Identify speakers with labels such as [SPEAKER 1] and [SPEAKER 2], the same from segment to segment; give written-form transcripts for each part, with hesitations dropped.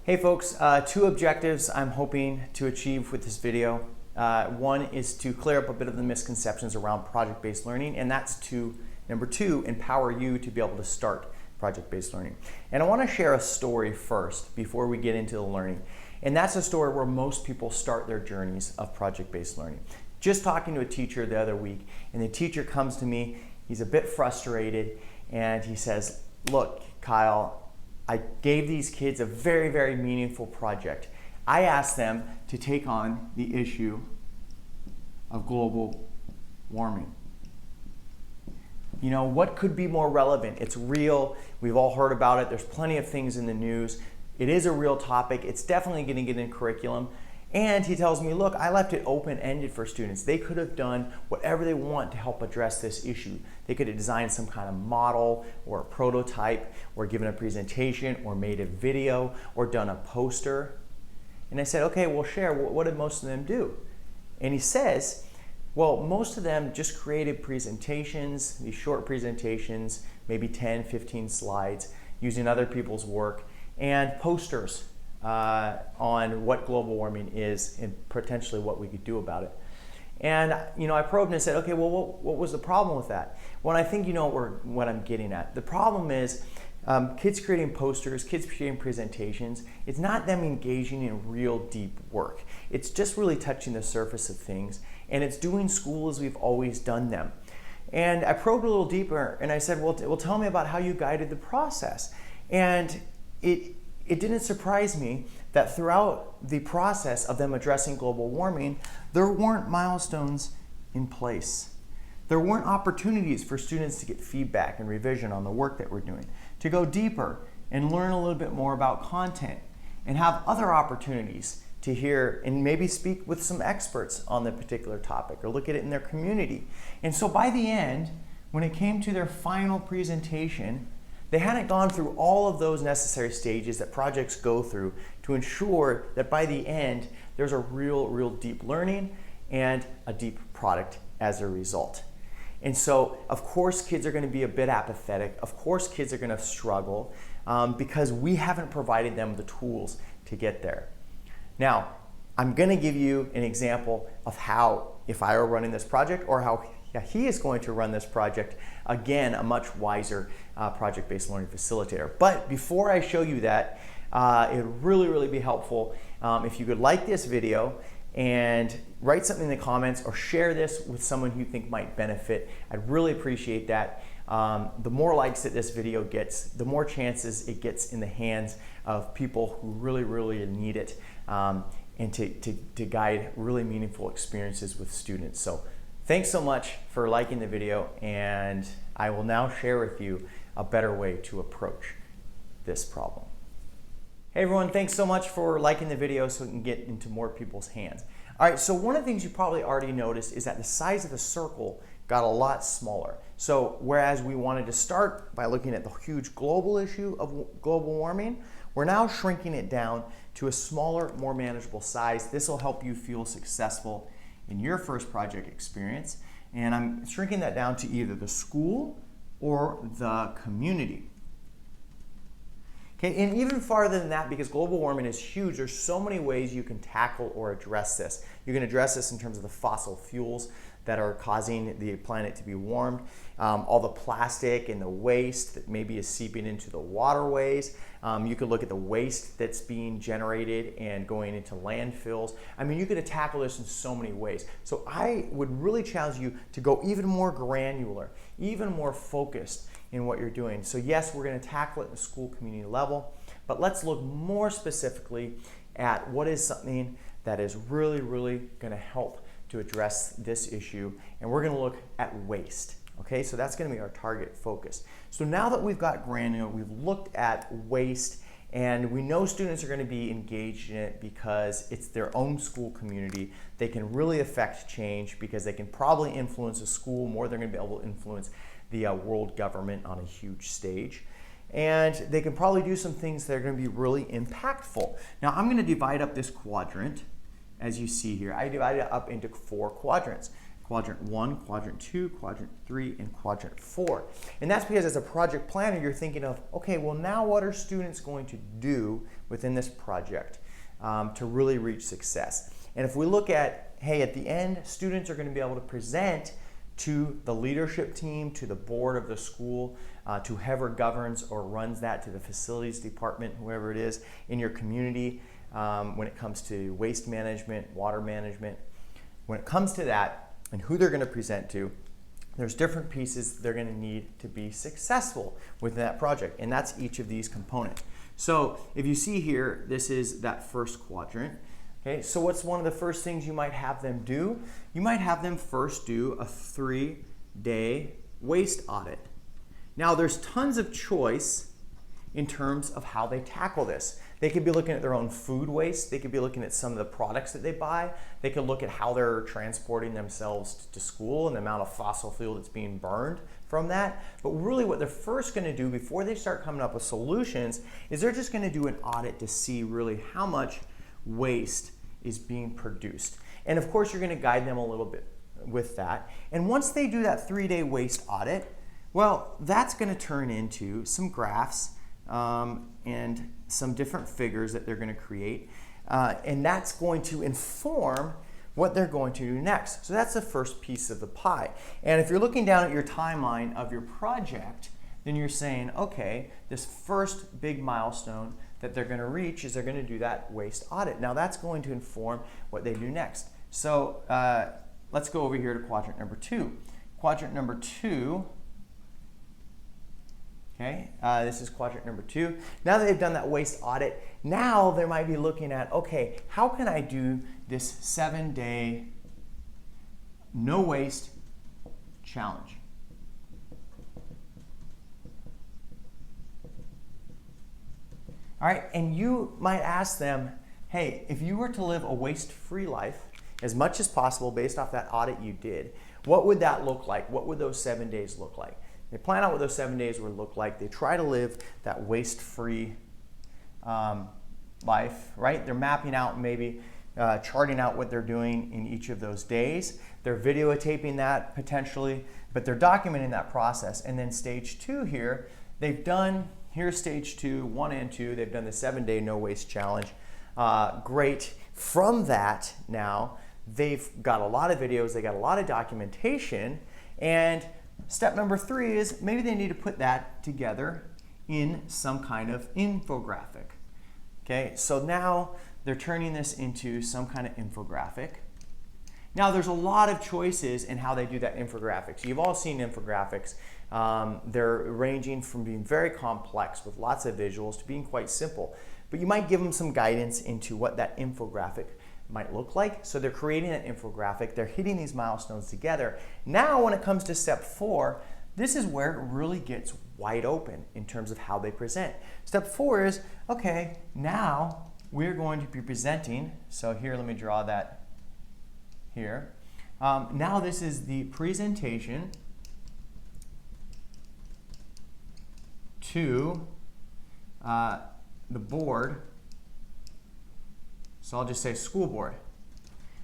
[SPEAKER 1] Hey folks, two objectives I'm hoping to achieve with this video. One is to clear up a bit of the misconceptions around project-based learning, and that's to, number two, empower you to be able to start project-based learning. And I want to share a story first before we get into the learning. And that's a story where most people start their journeys of project-based learning. Just talking to a teacher the other week, and the teacher comes to me, he's a bit frustrated, and he says, "Look, Kyle, I gave these kids a very, very meaningful project. I asked them to take on the issue of global warming. You know, what could be more relevant? It's real. We've all heard about it. There's plenty of things in the news. It is a real topic. It's definitely going to get in curriculum." And he tells me, look, I left it open-ended for students. They could have done whatever they want to help address this issue. They could have designed some kind of model or a prototype or given a presentation or made a video or done a poster. And I said, okay, well, share, what did most of them do? And he says, well, most of them just created presentations, these short presentations, maybe 10, 15 slides, using other people's work, and posters on what global warming is and potentially what we could do about it. And I probed and said, okay, well, what was the problem with that? Well, I think you know what I'm getting at. The problem is kids creating posters, kids creating presentations, it's not them engaging in real deep work. It's just really touching the surface of things, and it's doing school as we've always done them. And I probed a little deeper, and I said, well, tell me about how you guided the process. And it didn't surprise me that throughout the process of them addressing global warming, there weren't milestones in place. There weren't opportunities for students to get feedback and revision on the work that we're doing, to go deeper and learn a little bit more about content, and have other opportunities to hear and maybe speak with some experts on the particular topic or look at it in their community. And so by the end, when it came to their final presentation, they hadn't gone through all of those necessary stages that projects go through to ensure that by the end, there's a real deep learning and a deep product as a result. And so, of course, kids are going to be a bit apathetic. Of course, kids are going to struggle because we haven't provided them the tools to get there. Now, I'm going to give you an example of how, if I were running this project, or how he is going to run this project, again, a much wiser project-based learning facilitator. But before I show you that, it would really be helpful if you could like this video and write something in the comments or share this with someone who you think might benefit. I'd really appreciate that. The more likes that this video gets, the more chances it gets in the hands of people who really need it, and to guide really meaningful experiences with students. So thanks so much for liking the video, and I will now share with you a better way to approach this problem. Hey everyone, thanks so much for liking the video so it can get into more people's hands. All right, so one of the things you probably already noticed is that the size of the circle got a lot smaller. So whereas we wanted to start by looking at the huge global issue of global warming, we're now shrinking it down to a smaller, more manageable size. This will help you feel successful in your first project experience. And I'm shrinking that down to either the school or the community. Okay, and even farther than that, because global warming is huge, there's so many ways you can tackle or address this. You can address this in terms of the fossil fuels that are causing the planet to be warmed, all the plastic and the waste that maybe is seeping into the waterways. You could look at the waste that's being generated and going into landfills. I mean, you could tackle this in so many ways. So I would really challenge you to go even more granular, even more focused in what you're doing. So yes, we're going to tackle it at the school community level, but let's look more specifically at what is something that is really going to help to address this issue, and we're going to look at waste. Okay, so that's going to be our target focus. So now that we've got granular, we've looked at waste, and we know students are going to be engaged in it because it's their own school community. They can really affect change because they can probably influence a school more than they're going to be able to influence the world government on a huge stage. And they can probably do some things that are going to be really impactful. Now I'm going to divide up this quadrant, as you see here. I divide it up into 4 quadrants. quadrant 1, quadrant 2, quadrant 3, and quadrant 4. And that's because as a project planner, you're thinking of, okay, well now what are students going to do within this project to really reach success? And if we look at, hey, at the end, students are going to be able to present to the leadership team, to the board of the school, to whoever governs or runs that, to the facilities department, whoever it is in your community, when it comes to waste management, water management. When it comes to that and who they're going to present to, there's different pieces they're going to need to be successful within that project, and that's each of these components. So if you see here, this is that first quadrant. Okay, so what's one of the first things you might have them do? You might have them first do a 3-day waste audit. Now there's tons of choice in terms of how they tackle this. They could be looking at their own food waste. They could be looking at some of the products that they buy. They could look at how they're transporting themselves to school and the amount of fossil fuel that's being burned from that. But really what they're first going to do before they start coming up with solutions is they're just going to do an audit to see really how much waste is being produced. And of course you're going to guide them a little bit with that. And once they do that 3-day waste audit, well, that's going to turn into some graphs and some different figures that they're going to create. And that's going to inform what they're going to do next. So that's the first piece of the pie. And if you're looking down at your timeline of your project, then you're saying, okay, this first big milestone that they're going to reach is they're going to do that waste audit. Now that's going to inform what they do next. So let's go over here to quadrant number 2. Quadrant number 2, okay, this is quadrant number 2. Now that they've done that waste audit, now they might be looking at, okay, how can I do this 7-day no waste challenge? All right, and you might ask them, hey, if you were to live a waste-free life as much as possible based off that audit you did, what would that look like? What would those 7 days look like? They plan out what those 7 days would look like. They try to live that waste-free life, right? They're mapping out, maybe charting out what they're doing in each of those days. They're videotaping that potentially, but they're documenting that process. And then stage 2 here, they've done, here's stage 2, 1 and 2. They've done the 7-day no waste challenge. Great. From that now, they've got a lot of videos, they got a lot of documentation, and step number 3 is maybe they need to put that together in some kind of infographic. Okay, so now they're turning this into some kind of infographic. Now there's a lot of choices in how they do that infographic. So you've all seen infographics. They're ranging from being very complex with lots of visuals to being quite simple. But you might give them some guidance into what that infographic might look like. So they're creating an infographic, they're hitting these milestones together. Now when it comes to step 4, this is where it really gets wide open in terms of how they present. Step 4 is, okay, now we're going to be presenting, so here let me draw that here. Now this is the presentation to the board. So I'll just say school board.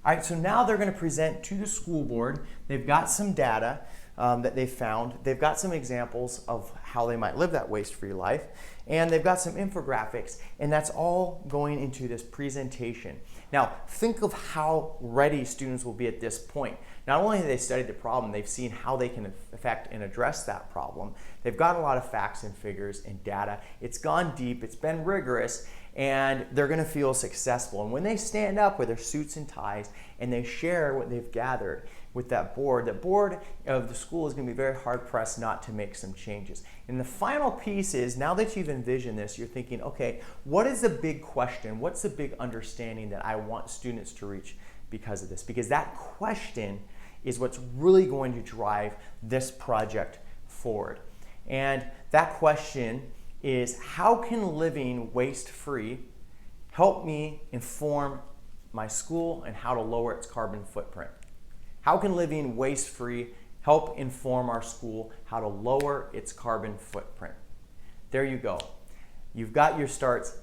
[SPEAKER 1] All right, so now they're going to present to the school board. They've got some data that they found. They've got some examples of how they might live that waste-free life. And they've got some infographics, and that's all going into this presentation. Now, think of how ready students will be at this point. Not only have they studied the problem, they've seen how they can affect and address that problem. They've got a lot of facts and figures and data. It's gone deep, it's been rigorous, and they're going to feel successful. And when they stand up with their suits and ties and they share what they've gathered with that board, the board of the school is going to be very hard pressed not to make some changes. And the final piece is, now that you've envisioned this, you're thinking, okay, what is the big question? What's the big understanding that I want students to reach because of this? Because that question is what's really going to drive this project forward. And that question is, how can living waste-free help me inform my school and how to lower its carbon footprint? How can living waste-free help inform our school how to lower its carbon footprint? There you go. You've got your starts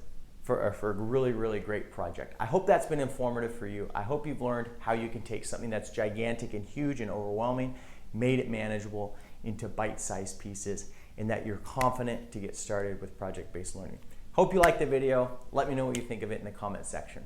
[SPEAKER 1] for a really, really great project. I hope that's been informative for you. I hope you've learned how you can take something that's gigantic and huge and overwhelming, made it manageable into bite-sized pieces, and that you're confident to get started with project-based learning. Hope you liked the video. Let me know what you think of it in the comment section.